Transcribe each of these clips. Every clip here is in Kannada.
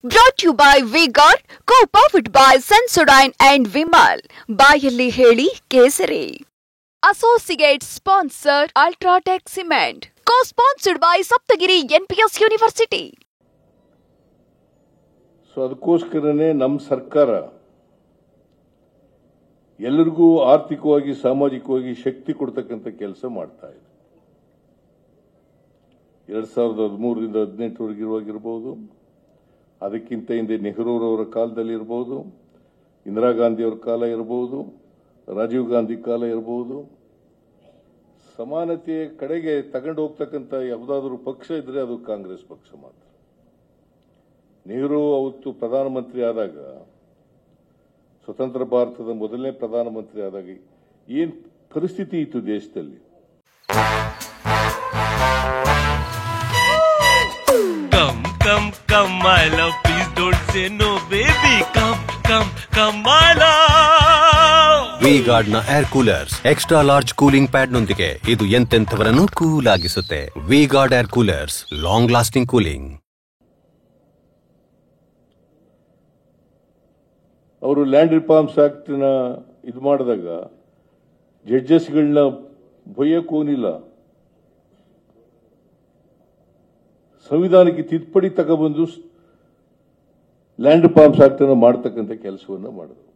Brought to you by V-Guard, co-powered by Sensodyne and Vimal. ಬಾಯಲ್ಲಿ ಹೇಳಿ ಕೇಸರಿ. Associate sponsor Ultratech Cement. Co-sponsored by Saptagiri NPS University. So ಅದಕ್ಕೋಸ್ಕರನೇ ನಮ್ಮ ಸರ್ಕಾರ ಎಲ್ಲರಿಗೂ ಆರ್ಥಿಕವಾಗಿ ಸಾಮಾಜಿಕವಾಗಿ ಶಕ್ತಿ ಕೊಡ್ತಕ್ಕಂಥ ಕೆಲಸ ಮಾಡ್ತಾ ಇದೆ. 2013ರಿಂದ 18ರವರೆಗಿರುವಾಗಿರಬಹುದು, ಅದಕ್ಕಿಂತ ಹಿಂದೆ ನೆಹರೂರವರ ಕಾಲದಲ್ಲಿ ಇರಬಹುದು, ಇಂದಿರಾ ಗಾಂಧಿಯವರ ಕಾಲ ಇರಬಹುದು, ರಾಜೀವ್ ಗಾಂಧಿ ಕಾಲ ಇರಬಹುದು. ಸಮಾನತೆಯ ಕಡೆಗೆ ತಗೊಂಡು ಹೋಗ್ತಕ್ಕಂಥ ಯಾವುದಾದ್ರೂ ಪಕ್ಷ ಇದ್ರೆ ಅದು ಕಾಂಗ್ರೆಸ್ ಪಕ್ಷ ಮಾತ್ರ. ನೆಹರು ಅವತ್ತು ಪ್ರಧಾನಮಂತ್ರಿ ಆದಾಗ, ಸ್ವತಂತ್ರ ಭಾರತದ ಮೊದಲನೇ ಪ್ರಧಾನಮಂತ್ರಿ ಆದಾಗ ಏನ್ ಪರಿಸ್ಥಿತಿ ಇತ್ತು ದೇಶದಲ್ಲಿ? Come, my love, please don't say no, baby. Come, my love. V-Guard ನ air coolers extra large cooling pad ನೊಂದಿಗೆ ಇದು ಎಂತೆಂಥವರನ್ನು ಕೂಲ್ ಆಗಿಸುತ್ತೆ. V-Guard air coolers, long lasting cooling. ಅವರು ಲ್ಯಾಂಡ್ ರಿಫಾರ್ಮ್ಸ್ ಆಕ್ಟ್ ನ ಇದು ಮಾಡಿದಾಗ ಜಡ್ಜಸ್ಗಳನ್ನ ಬೈಯಕ್ಕೂನಿಲ್ಲ. ಸಂವಿಧಾನಕ್ಕೆ ತಿದ್ದುಪಡಿ ತಗೊಬಂದು ಲ್ಯಾಂಡ್ ರಿಫಾರ್ಮ್ಸ್ ಆಕ್ಟ್ ಅನ್ನು ಮಾಡತಕ್ಕಂಥ ಕೆಲಸವನ್ನು ಮಾಡಿದ್ರು.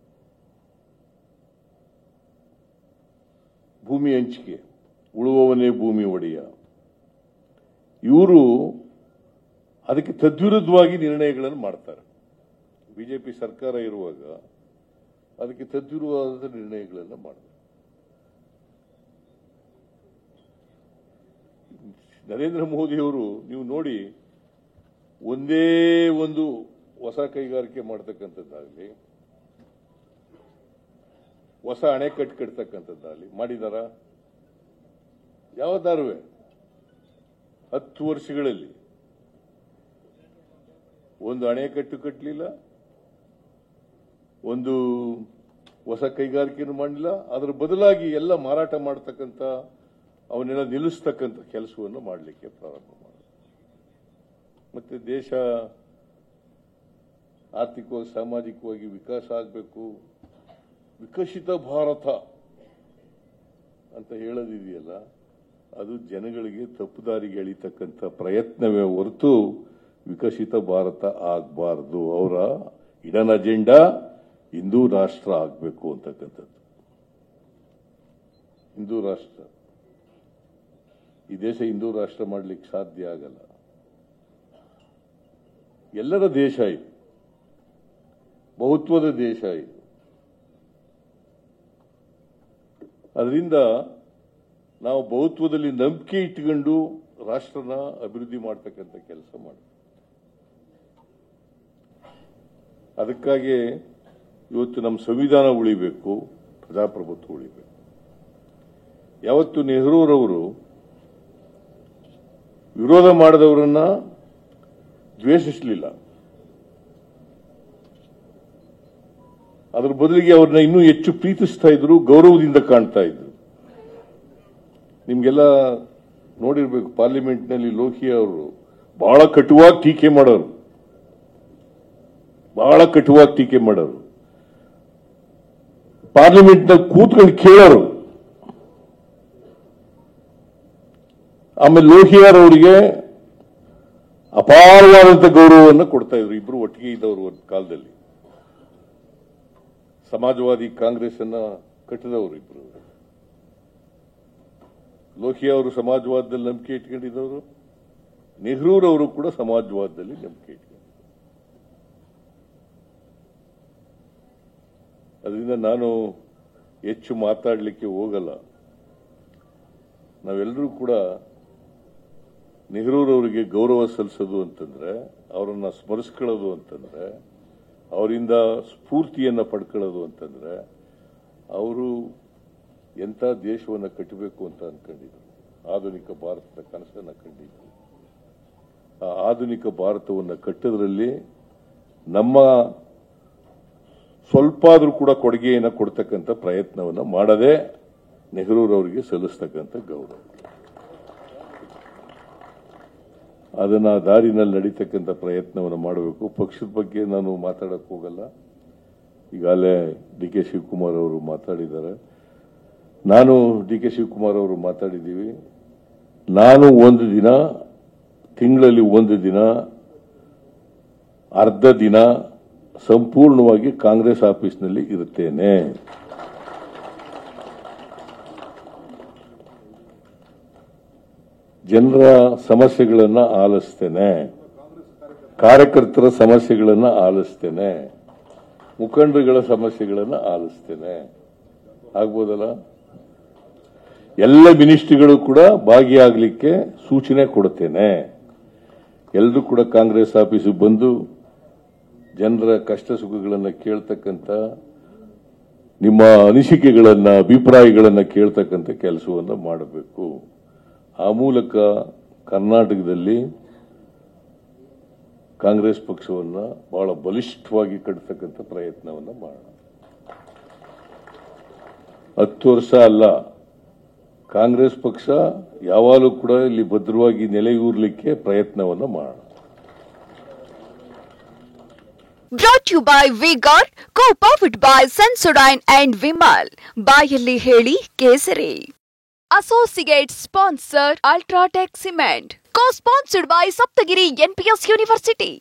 ಭೂಮಿ ಹಂಚಿಕೆ, ಉಳುವವನೇ ಭೂಮಿ ಒಡೆಯ, ಇವರು ಅದಕ್ಕೆ ತದ್ವಿರುದ್ಧವಾಗಿ ನಿರ್ಣಯಗಳನ್ನು ಮಾಡ್ತಾರೆ. ಬಿಜೆಪಿ ಸರ್ಕಾರ ಇರುವಾಗ ಅದಕ್ಕೆ ತದ್ವಿರುದ್ಧವಾದ ನಿರ್ಣಯಗಳನ್ನು ಮಾಡಿದ್ರು. ನರೇಂದ್ರ ಮೋದಿಯವರು ನೀವು ನೋಡಿ, ಒಂದೇ ಒಂದು ಹೊಸ ಕೈಗಾರಿಕೆ ಮಾಡತಕ್ಕಂಥದ್ದಾಗಲಿ, ಹೊಸ ಅಣೆಕಟ್ಟು ಕಟ್ತಕ್ಕಂಥದ್ದಾಗಲಿ ಮಾಡಿದಾರ? ಯಾವದಾರುವೆ 10 ವರ್ಷಗಳಲ್ಲಿ ಒಂದು ಅಣೆಕಟ್ಟು ಕಟ್ಟಲಿಲ್ಲ, ಒಂದು ಹೊಸ ಕೈಗಾರಿಕೆಯನ್ನು ಮಾಡಲಿಲ್ಲ. ಅದರ ಬದಲಾಗಿ ಎಲ್ಲ ಮಾರಾಟ ಮಾಡತಕ್ಕಂಥ, ಅವನ್ನೆಲ್ಲ ನಿಲ್ಲಿಸ್ತಕ್ಕಂಥ ಕೆಲಸವನ್ನು ಮಾಡಲಿಕ್ಕೆ ಪ್ರಾರಂಭ ಮಾಡಿದ್ರು. ಮತ್ತೆ ದೇಶ ಆರ್ಥಿಕವಾಗಿ ಸಾಮಾಜಿಕವಾಗಿ ವಿಕಾಸ ಆಗಬೇಕು, ವಿಕಸಿತ ಭಾರತ ಅಂತ ಹೇಳೋದಿದೆಯಲ್ಲ, ಅದು ಜನಗಳಿಗೆ ತಪ್ಪುದಾರಿಗೆ ಎಳಿತಕ್ಕಂಥ ಪ್ರಯತ್ನವೇ ಹೊರತು ವಿಕಸಿತ ಭಾರತ ಆಗಬಾರದು. ಅವರ ಇಡನ್ ಅಜೆಂಡಾ ಹಿಂದೂ ರಾಷ್ಟ್ರ ಆಗಬೇಕು ಅಂತಕ್ಕಂಥದ್ದು. ಹಿಂದೂ ರಾಷ್ಟ್ರ, ಈ ದೇಶ ಹಿಂದೂ ರಾಷ್ಟ್ರ ಮಾಡಲಿಕ್ಕೆ ಸಾಧ್ಯ ಆಗಲ್ಲ. ಎಲ್ಲರ ದೇಶ ಇದು, ಬಹುತ್ವದ ದೇಶ ಇದು. ಅದರಿಂದ ನಾವು ಬಹುತ್ವದಲ್ಲಿ ನಂಬಿಕೆ ಇಟ್ಟುಕೊಂಡು ರಾಷ್ಟ್ರನ ಅಭಿವೃದ್ಧಿ ಮಾಡತಕ್ಕಂಥ ಕೆಲಸ ಮಾಡ್ತೀವಿ. ಅದಕ್ಕಾಗಿ ಇವತ್ತು ನಮ್ಮ ಸಂವಿಧಾನ ಉಳಿಬೇಕು, ಪ್ರಜಾಪ್ರಭುತ್ವ ಉಳಿಬೇಕು. ಯಾವತ್ತು ನೆಹರೂರವರು ವಿರೋಧ ಮಾಡಿದವರನ್ನ ದ್ವೇಷಿಸಲಿಲ್ಲ, ಅದರ ಬದಲಿಗೆ ಅವ್ರನ್ನ ಇನ್ನೂ ಹೆಚ್ಚು ಪ್ರೀತಿಸ್ತಾ ಇದ್ರು, ಗೌರವದಿಂದ ಕಾಣ್ತಾ ಇದ್ರು. ನಿಮ್ಗೆಲ್ಲ ನೋಡಿರ್ಬೇಕು, ಪಾರ್ಲಿಮೆಂಟ್ನಲ್ಲಿ ಲೋಹಿಯಾ ಅವರು ಬಹಳ ಕಟುವಾಗಿ ಟೀಕೆ ಮಾಡೋರು, ಪಾರ್ಲಿಮೆಂಟ್ನಲ್ಲಿ ಕೂತ್ಕೊಂಡು ಕೇಳೋರು. ಆಮೇಲೆ ಲೋಹಿಯಾರ್ ಅವರಿಗೆ ಅಪಾರವಾದಂತ ಗೌರವವನ್ನು ಕೊಡ್ತಾ ಇದ್ರು. ಇಬ್ರು ಒಟ್ಟಿಗೆ ಇದ್ದವರು ಒಂದು ಕಾಲದಲ್ಲಿ, ಸಮಾಜವಾದಿ ಕಾಂಗ್ರೆಸ್ ಅನ್ನ ಕಟ್ಟಿದವರು ಇಬ್ರು. ಲೋಹಿಯಾ ಅವರು ಸಮಾಜವಾದದಲ್ಲಿ ನಂಬಿಕೆ ಇಟ್ಕೊಂಡಿದ್ದವರು, ನೆಹರೂರವರು ಕೂಡ ಸಮಾಜವಾದದಲ್ಲಿ ನಂಬಿಕೆ ಇಟ್ಕೊಂಡಿದ್ರು. ಅದರಿಂದ ನಾನು ಹೆಚ್ಚು ಮಾತಾಡಲಿಕ್ಕೆ ಹೋಗಲ್ಲ. ನಾವೆಲ್ಲರೂ ಕೂಡ ನೆಹರೂರವರಿಗೆ ಗೌರವ ಸಲ್ಲಿಸೋದು ಅಂತಂದ್ರೆ, ಅವರನ್ನ ಸ್ಮರಿಸ್ಕೊಳ್ಳೋದು ಅಂತಂದ್ರೆ, ಅವರಿಂದ ಸ್ಫೂರ್ತಿಯನ್ನ ಪಡ್ಕೊಳ್ಳೋದು ಅಂತಂದ್ರೆ, ಅವರು ಎಂಥ ದೇಶವನ್ನು ಕಟ್ಟಬೇಕು ಅಂತ ಅನ್ಕೊಂಡಿದ್ರು. ಆಧುನಿಕ ಭಾರತದ ಕನಸನ್ನ ಕಂಡಿದ್ರು. ಆ ಆಧುನಿಕ ಭಾರತವನ್ನು ಕಟ್ಟೋದ್ರಲ್ಲಿ ನಮ್ಮ ಸ್ವಲ್ಪ ಆದ್ರೂ ಕೂಡ ಕೊಡುಗೆಯನ್ನು ಕೊಡ್ತಕ್ಕಂಥ ಪ್ರಯತ್ನವನ್ನು ಮಾಡದೆ ನೆಹರೂರವರಿಗೆ ಸಲ್ಲಿಸ್ತಕ್ಕಂಥ ಗೌರವ. ಅದನ್ನ ಆ ದಾರಿನಲ್ಲಿ ನಡೀತಕ್ಕಂಥ ಪ್ರಯತ್ನವನ್ನು ಮಾಡಬೇಕು. ಪಕ್ಷದ ಬಗ್ಗೆ ನಾನು ಮಾತಾಡಕ್ಕೆ ಹೋಗಲ್ಲ. ಈಗಾಗಲೇ ಡಿ ಕೆ ಶಿವಕುಮಾರ್ ಅವರು ಮಾತಾಡಿದ್ದಾರೆ, ನಾನು ಡಿ ಕೆ ಶಿವಕುಮಾರ್ ಅವರು ಮಾತಾಡಿದ್ದೀವಿ. ನಾನು ಒಂದು ದಿನ, ತಿಂಗಳಲ್ಲಿ ಒಂದು ದಿನ, ಅರ್ಧ ದಿನ ಸಂಪೂರ್ಣವಾಗಿ ಕಾಂಗ್ರೆಸ್ ಆಫೀಸ್ನಲ್ಲಿ ಇರುತ್ತೇನೆ. ಜನರ ಸಮಸ್ಯೆಗಳನ್ನ ಆಲಿಸ್ತೇನೆ, ಕಾರ್ಯಕರ್ತರ ಸಮಸ್ಯೆಗಳನ್ನ ಆಲಿಸ್ತೇನೆ, ಮುಖಂಡರುಗಳ ಸಮಸ್ಯೆಗಳನ್ನ ಆಲಿಸ್ತೇನೆ. ಆಗ್ಬೋದಲ್ಲ? ಎಲ್ಲ ಮಿನಿಸ್ಟ್ರಿಗಳು ಕೂಡ ಭಾಗಿಯಾಗಲಿಕ್ಕೆ ಸೂಚನೆ ಕೊಡುತ್ತೇನೆ. ಎಲ್ಲರೂ ಕೂಡ ಕಾಂಗ್ರೆಸ್ ಆಫೀಸಿಗೆ ಬಂದು ಜನರ ಕಷ್ಟ ಸುಖಗಳನ್ನು ಕೇಳ್ತಕ್ಕಂಥ, ನಿಮ್ಮ ಅನಿಸಿಕೆಗಳನ್ನ, ಅಭಿಪ್ರಾಯಗಳನ್ನ ಕೇಳ್ತಕ್ಕಂಥ ಕೆಲಸವನ್ನು ಮಾಡಬೇಕು. ಆ ಮೂಲಕ ಕರ್ನಾಟಕದಲ್ಲಿ ಕಾಂಗ್ರೆಸ್ ಪಕ್ಷವನ್ನು ಬಹಳ ಬಲಿಷ್ಠವಾಗಿ ಕಟ್ಟತಕ್ಕಂಥ ಪ್ರಯತ್ನವನ್ನು ಮಾಡೋಣ. 10 ವರ್ಷ ಅಲ್ಲ, ಕಾಂಗ್ರೆಸ್ ಪಕ್ಷ ಯಾವಾಗಲೂ ಕೂಡ ಇಲ್ಲಿ ಭದ್ರವಾಗಿ ನೆಲೆಯೂರಲಿಕ್ಕೆ ಪ್ರಯತ್ನವನ್ನು ಮಾಡೋಣ. Brought to you by V-Guard, co-powered by Sensodyne and Vimal. ಬಾಯಲ್ಲಿ ಹೇಳಿ ಕೇಸರಿ. Associate sponsor Ultratech Cement. Co-sponsored by Saptagiri NPS University.